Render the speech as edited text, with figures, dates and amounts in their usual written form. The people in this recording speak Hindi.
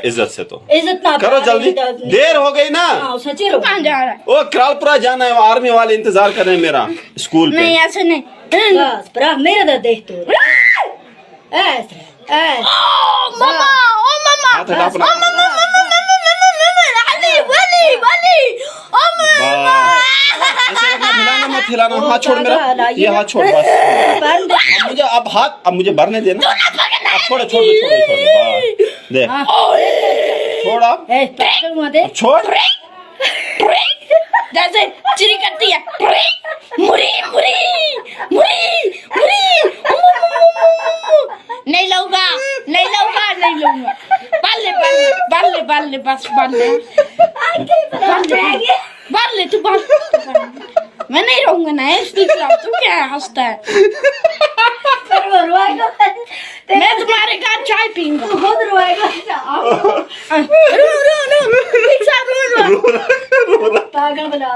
इज्जत से तो इज्जत ना करो जल्दी, देर हो गई ना। सच्ची रो कहाँ जा रहा है? ओ करालपुरा जाना है, आर्मी वाले इंतजार कर रहे हैं मेरा स्कूल पे। नहीं ऐसे नहीं। बस पर मेरा तो देख तू ऐसे मामा ओ मामा हाथ हटा अपना। ऐसे रखना, हिलाना मत, हिलाना। हाथ छोड़ मेरा, ये हाथ छोड़ बस। अब मुझे भरने देना। अब छोड़ छोड़ दे, छोड़ अब छोड़। जैसे चिरी करती है मुरी मुरी मुरी मुरी। नहीं लूंगा नहीं लूंगा नहीं लूंगा। बाले बाले बाले बाले बस बाले बाले तू बाल। मैं नहीं रहूंगा ना इसलिए तू क्या हंसता है? मैं तुम्हारे घर चाय पीऊंगा। पागल बना